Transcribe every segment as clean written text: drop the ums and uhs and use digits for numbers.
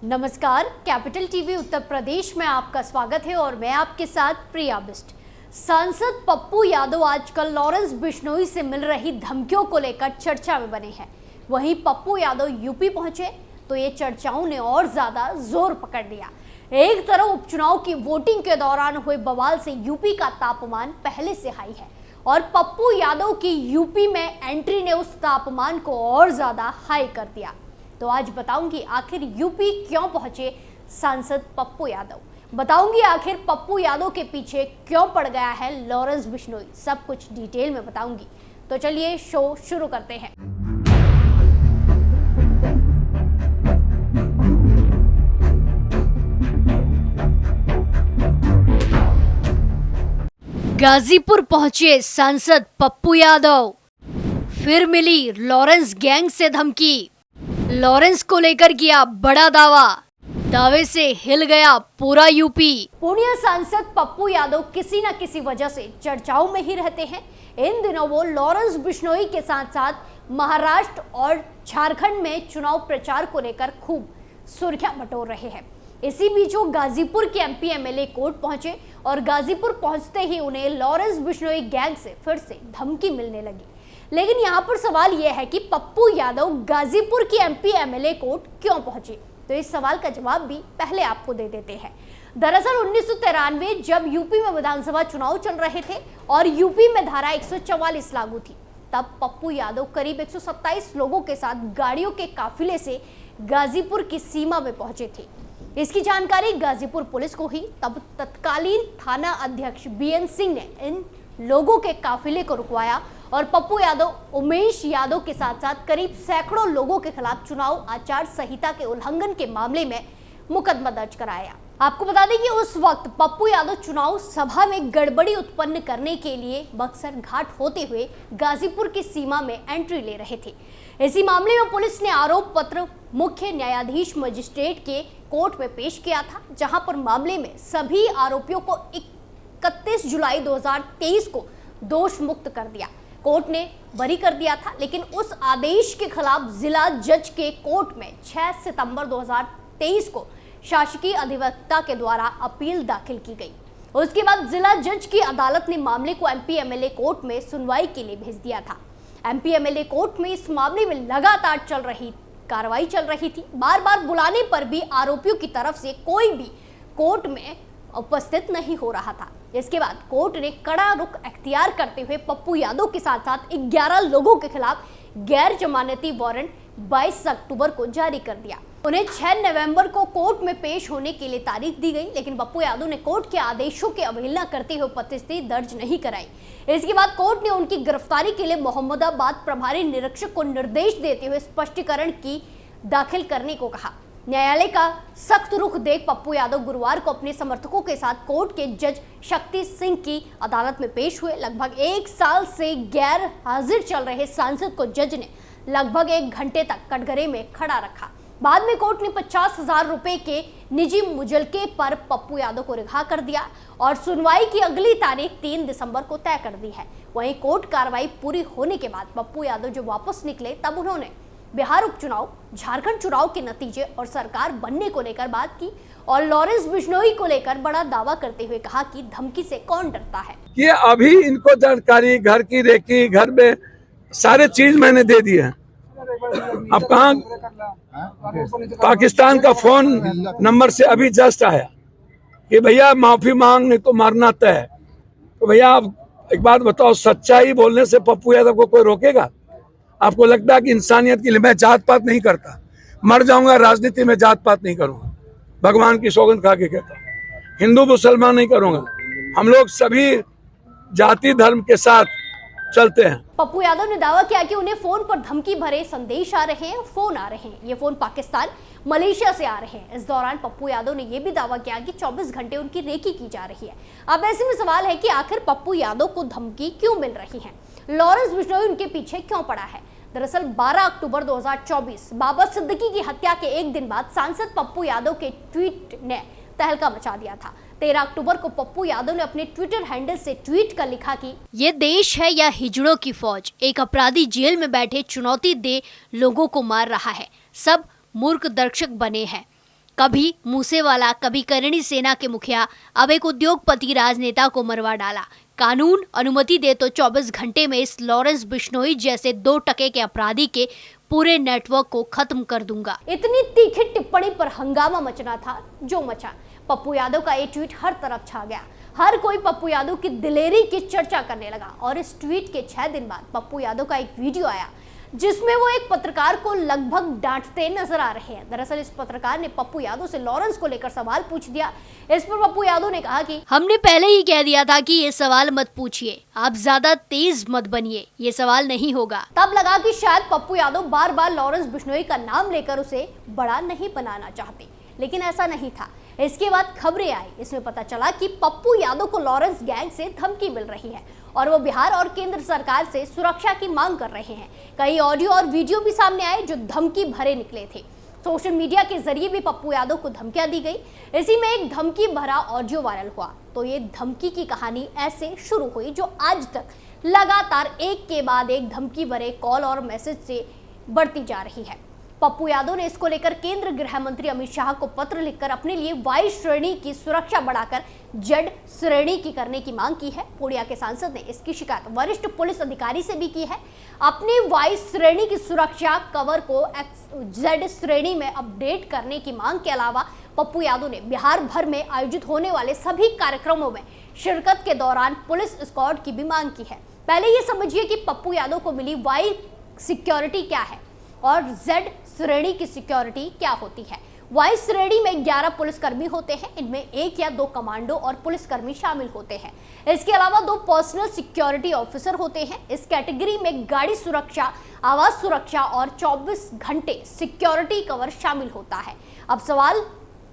नमस्कार, capital TV Uttar Pradesh में आपका स्वागत है और मैं आपके साथ प्रिया बिस्ट। सांसद पप्पू यादव आजकल लॉरेंस बिश्नोई से मिल रही धमकियों को लेकर चर्चा में बने हैं। वहीं पप्पू यादव यूपी पहुंचे तो ये चर्चाओं ने और ज्यादा जोर पकड़ लिया। एक तरफ उपचुनाव की वोटिंग के दौरान हुए बवाल से यूपी का तापमान पहले से हाई है और पप्पू यादव की यूपी में एंट्री ने उस तापमान को और ज्यादा हाई कर दिया। तो आज बताऊंगी आखिर यूपी क्यों पहुंचे सांसद पप्पू यादव, बताऊंगी आखिर पप्पू यादव के पीछे क्यों पड़ गया है लॉरेंस बिश्नोई, सब कुछ डिटेल में बताऊंगी। तो चलिए शो शुरू करते हैं। गाजीपुर पहुंचे सांसद पप्पू यादव, फिर मिली लॉरेंस गैंग से धमकी। लॉरेंस को लेकर किया बड़ा दावा, दावे से हिल गया पूरा यूपी। पूर्णिया सांसद पप्पू यादव किसी न किसी वजह से चर्चाओं में ही रहते हैं। इन दिनों वो लॉरेंस बिश्नोई के साथ साथ महाराष्ट्र और झारखंड में चुनाव प्रचार को लेकर खूब सुर्खियां बटोर रहे हैं। इसी बीच वो गाजीपुर के एमपी एमएलए कोर्ट पहुंचे और गाजीपुर पहुंचते ही उन्हें लॉरेंस बिश्नोई गैंग से फिर से धमकी मिलने लगी। लेकिन यहाँ पर सवाल यह है कि पप्पू यादव गाजीपुर की एमपी एमएलए कोर्ट क्यों पहुंचे, तो इस सवाल का जवाब भी पहले आपको दे देते हैं। दरअसल 1993 जब यूपी में विधानसभा चुनाव चल रहे थे और यूपी में धारा 144 लागू थी, तब पप्पू यादव करीब 127 लोगों के साथ गाड़ियों के काफिले से गाजीपुर की सीमा में पहुंचे थे। इसकी जानकारी गाजीपुर पुलिस को हुई। तब तत्कालीन थाना अध्यक्ष बीएन सिंह ने इन लोगों के काफिले को रुकवाया और पप्पू यादव, उमेश यादव के साथ साथ करीब सैकड़ों लोगों के खिलाफ चुनाव आचार संहिता के उल्लंघन के मामले में मुकदमा दर्ज कराया। आपको बता दें कि उस वक्त पप्पू यादव चुनाव सभा में गड़बड़ी उत्पन्न करने के लिए बक्सर घाट होते हुए गाजीपुर की सीमा में एंट्री ले रहे थे। इसी मामले में पुलिस ने आरोप पत्र मुख्य न्यायाधीश मजिस्ट्रेट के कोर्ट में पेश किया था, जहां पर मामले में सभी आरोपियों को 31 जुलाई 2023 को दोष मुक्त कर दिया। कोर्ट ने बरी कर दिया था, लेकिन उस आदेश के खिलाफ जिला जज के कोर्ट में 6 सितंबर 2023 को शासकीय अधिवक्ता के द्वारा अपील दाखिल की गई। उसके बाद जिला जज की अदालत ने मामले को एमपी एमएलए कोर्ट में सुनवाई के लिए भेज दिया था। एमपी एमएलए कोर्ट में इस मामले में लगातार कार्रवाई चल रही थी। बार बार बुलाने पर भी आरोपियों की तरफ से कोई भी कोर्ट में उपस्थित नहीं हो रहा था। इसके बाद कोर्ट ने कड़ा रुख अख्तियार करते हुए पप्पू यादव के साथ साथ 11 लोगों के खिलाफ गैर जमानती वारंट 22 अक्टूबर को जारी कर दिया। उन्हें 6 नवंबर को कोर्ट में पेश होने के लिए तारीख दी गई, लेकिन पप्पू यादव ने कोर्ट के आदेशों की अवहेलना करते हुए उपस्थिति दर्ज नहीं कराई। इसके बाद कोर्ट ने उनकी गिरफ्तारी के लिए मोहम्मदाबाद प्रभारी निरीक्षक को निर्देश देते हुए स्पष्टीकरण की दाखिल करने को कहा। न्यायालय का सख्त रुख देख पप्पू यादव गुरुवार को अपने समर्थकों के साथ कोर्ट के जज शक्ति सिंह की अदालत में पेश हुए। लगभग 1 साल से गैर हाजिर चल रहे सांसद को जज ने लगभग 1 घंटे तक कटघरे में खड़ा रखा। बाद में कोर्ट ने 50,000 रुपए के निजी मुचलके पर पप्पू यादव को रिहा कर दिया और सुनवाई की अगली तारीख 3 दिसंबर को तय कर दी है। वहीं कोर्ट कार्रवाई पूरी होने के बाद पप्पू यादव जब वापस निकले, तब उन्होंने बिहार उपचुनाव, झारखंड चुनाव के नतीजे और सरकार बनने को लेकर बात की और लॉरेंस बिश्नोई को लेकर बड़ा दावा करते हुए कहा कि धमकी से कौन डरता है। ये अभी इनको जानकारी घर की रेकी, घर में सारे चीज मैंने दे दिए हैं। अब कहाँ पाकिस्तान का फोन नंबर से अभी जस्ट आया कि भैया माफी मांगने तो मारना तय है। तो भैया आप एक बात बताओ, सच्चाई बोलने से पप्पू यादव को कोई रोकेगा? आपको लगता है कि इंसानियत के लिए मैं जात पात नहीं करता, मर जाऊंगा राजनीति में जात पात नहीं करूंगा, भगवान की सौगंध खा के कहता हूं। हिंदू मुसलमान नहीं करूंगा, हम लोग सभी जाति धर्म के साथ चलते हैं। पप्पू यादव ने दावा किया कि उन्हें फोन पर धमकी भरे संदेश आ रहे हैं, फोन आ रहे हैं। ये फोन पाकिस्तान, मलेशिया से आ रहे हैं। इस दौरान पप्पू यादव ने यह भी दावा किया कि 24 घंटे उनकी रेकी की जा रही है। अब ऐसे में सवाल है कि आखिर पप्पू यादव को धमकी क्यों मिल रही है, लॉरेंस बिश्नोई उनके पीछे क्यों पड़ा है। दरअसल 12 अक्टूबर 2024 बाबा सिद्दीकी की हत्या के एक दिन बाद सांसद पप्पू यादव के ट्वीट ने तहलका मचा दिया था। 13 अक्टूबर को पप्पू यादव ने अपने ट्विटर हैंडल से ट्वीट कर लिखा कि ये देश है या हिजड़ों की फौज, एक अपराधी जेल में बैठे चुनौती दे लोगों को मार रहा है, सब मूर्ख दर्शक बने हैं। कभी मूसेवाला, कभी करणी सेना के मुखिया, अब एक उद्योगपति राजनेता को मरवा डाला। कानून अनुमति दे तो 24 घंटे में इस लॉरेंस बिश्नोई जैसे 2 टके के अपराधी के पूरे नेटवर्क को खत्म कर दूंगा। इतनी तीखी टिप्पणी पर हंगामा मचना था जो मचा। पप्पू यादव का ये ट्वीट हर तरफ छा गया। हर कोई पप्पू यादव की दिलेरी की चर्चा करने लगा और इस ट्वीट के 6 दिन बाद पप्पू यादव का एक वीडियो आया जिसमें वो एक पत्रकार को लगभग डांटते नजर आ रहे हैं। दरअसल इस पत्रकार ने पप्पू यादव से लॉरेंस को लेकर सवाल पूछ दिया। इस पर पप्पू यादव ने कहा कि हमने पहले ही कह दिया था कि ये सवाल मत पूछिए, आप ज्यादा तेज मत बनिए, ये सवाल नहीं होगा। तब लगा कि शायद पप्पू यादव बार बार लॉरेंस बिश्नोई का नाम लेकर उसे बड़ा नहीं बनाना चाहते, लेकिन ऐसा नहीं था। इसके बाद खबरें आई, इसमें पता चला कि पप्पू यादव को लॉरेंस गैंग से धमकी मिल रही है और वो बिहार और केंद्र सरकार से सुरक्षा की मांग कर रहे हैं। कई ऑडियो और वीडियो भी सामने आए जो धमकी भरे निकले थे। सोशल मीडिया के जरिए भी पप्पू यादव को धमकियां दी गई। इसी में एक धमकी भरा ऑडियो वायरल हुआ। तो ये धमकी की कहानी ऐसे शुरू हुई जो आज तक लगातार एक के बाद एक धमकी भरे कॉल और मैसेज से बढ़ती जा रही है। पप्पू यादव ने इसको लेकर केंद्र गृह मंत्री अमित शाह को पत्र लिखकर अपने लिए वाई श्रेणी की सुरक्षा बढ़ाकर जेड श्रेणी की करने की मांग की है। पूर्णिया के सांसद ने इसकी शिकायत वरिष्ठ पुलिस अधिकारी से भी की है। अपनी वाई श्रेणी की सुरक्षा कवर को जेड श्रेणी में अपडेट करने की मांग के अलावा पप्पू यादव ने बिहार भर में आयोजित होने वाले सभी कार्यक्रमों में शिरकत के दौरान पुलिस स्क्वाड की भी मांग की है। पहले ये समझिए कि पप्पू यादव को मिली वाई सिक्योरिटी क्या है और जेड श्रेणी की सिक्योरिटी क्या होती है। वाई श्रेणी में 11 पुलिसकर्मी होते हैं। इनमें 1 या 2 कमांडो और पुलिसकर्मी शामिल होते हैं। इसके अलावा 2 पर्सनल सिक्योरिटी ऑफिसर होते हैं। इस कैटेगरी में गाड़ी सुरक्षा, आवास सुरक्षा और 24 घंटे सिक्योरिटी कवर शामिल होता है। अब सवाल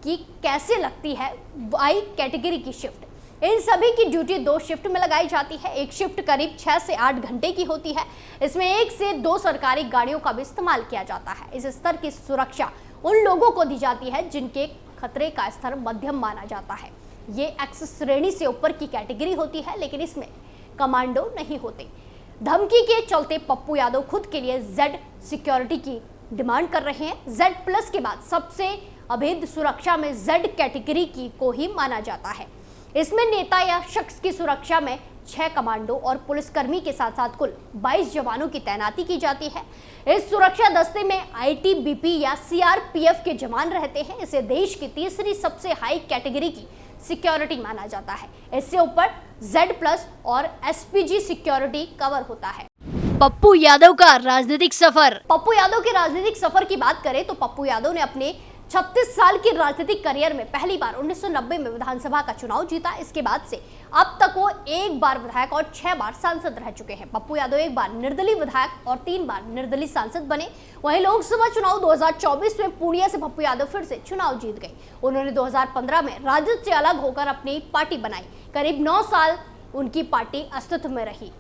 कि कैसे लगती है वाई कैटेगरी की शिफ्ट। इन सभी की ड्यूटी 2 शिफ्ट में लगाई जाती है। एक शिफ्ट करीब 6 से 8 घंटे की होती है। इसमें 1 से 2 सरकारी गाड़ियों का भी इस्तेमाल किया जाता है। इस स्तर की सुरक्षा उन लोगों को दी जाती है जिनके खतरे का स्तर मध्यम माना जाता है। ये एक्स श्रेणी से ऊपर की कैटेगरी होती है, लेकिन इसमें कमांडो नहीं होते। धमकी के चलते पप्पू यादव खुद के लिए जेड सिक्योरिटी की डिमांड कर रहे हैं। जेड प्लस के बाद सबसे अभेद सुरक्षा में जेड कैटेगरी की को ही माना जाता है। इसमें नेता या शख्स की सुरक्षा में 6 कमांडो और पुलिसकर्मी के साथ साथ कुल 22 जवानों की तैनाती की जाती है। इस सुरक्षा दस्ते में आईटीबीपी या सीआरपीएफ के जवान रहते हैं। इसे देश की तीसरी सबसे हाई कैटेगरी की सिक्योरिटी माना जाता है। इससे ऊपर जेड प्लस और एसपीजी सिक्योरिटी कवर होता है। पप्पू यादव का राजनीतिक सफर। पप्पू यादव के राजनीतिक सफर की बात करें तो पप्पू यादव ने अपने 36 साल की राजनीतिक करियर में पहली बार 1990 में विधानसभा का चुनाव जीता। इसके बाद से अब तक वो 1 बार विधायक और 6 बार सांसद रह चुके हैं। पप्पू यादव 1 बार निर्दलीय विधायक और 3 बार निर्दलीय सांसद बने। वहीं लोकसभा चुनाव 2024 में पूर्णिया से पप्पू यादव फिर से चुनाव जीत गए। उन्होंने 2015 में राजद से अलग होकर अपनी पार्टी बनाई। करीब 9 साल उनकी पार्टी अस्तित्व में रही।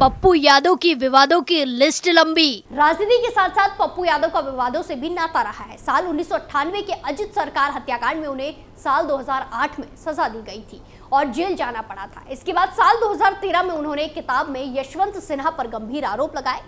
पप्पू यादव की विवादों की लिस्ट लंबी। राजनीति के साथ साथ पप्पू यादव का विवादों से भी नाता रहा है। साल 1998 के अजित सरकार हत्याकांड में उन्हें साल 2008 में सजा दी गई थी और जेल जाना पड़ा था। इसके बाद साल 2013 में उन्होंने किताब में यशवंत सिन्हा पर गंभीर आरोप लगाए।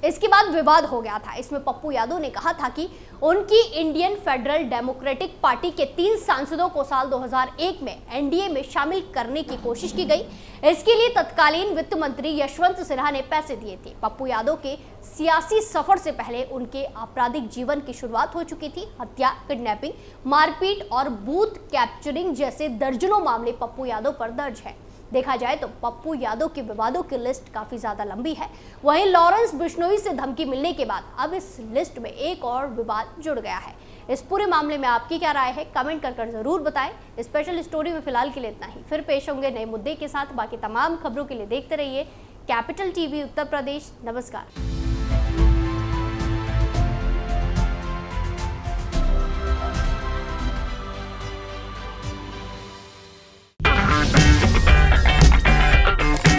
इसके बाद विवाद हो गया था। इसमें पप्पू यादव ने कहा था कि उनकी इंडियन फेडरल डेमोक्रेटिक पार्टी के 3 सांसदों को साल 2001 में एनडीए में शामिल करने की कोशिश की गई। इसके लिए तत्कालीन वित्त मंत्री यशवंत सिन्हा ने पैसे दिए थे। पप्पू यादव के सियासी सफर से पहले उनके आपराधिक जीवन की शुरुआत हो चुकी थी। हत्या, किडनैपिंग, मारपीट और बूथ कैप्चरिंग जैसे दर्जनों मामले पप्पू यादव पर दर्ज है। देखा जाए तो पप्पू यादव के विवादों की लिस्ट काफी ज्यादा लंबी है। वहीं लॉरेंस बिश्नोई से धमकी मिलने के बाद अब इस लिस्ट में एक और विवाद जुड़ गया है। इस पूरे मामले में आपकी क्या राय है, कमेंट कर जरूर बताएं। स्पेशल स्टोरी में फिलहाल के लिए इतना ही। फिर पेश होंगे नए मुद्दे के साथ। बाकी तमाम खबरों के लिए देखते रहिए कैपिटल टीवी उत्तर प्रदेश। नमस्कार।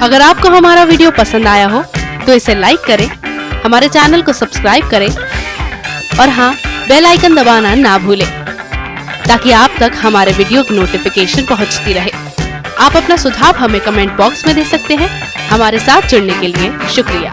अगर आपको हमारा वीडियो पसंद आया हो तो इसे लाइक करें, हमारे चैनल को सब्सक्राइब करें और हाँ, बेल आइकन दबाना ना भूलें ताकि आप तक हमारे वीडियो की नोटिफिकेशन पहुंचती रहे। आप अपना सुझाव हमें कमेंट बॉक्स में दे सकते हैं। हमारे साथ जुड़ने के लिए शुक्रिया।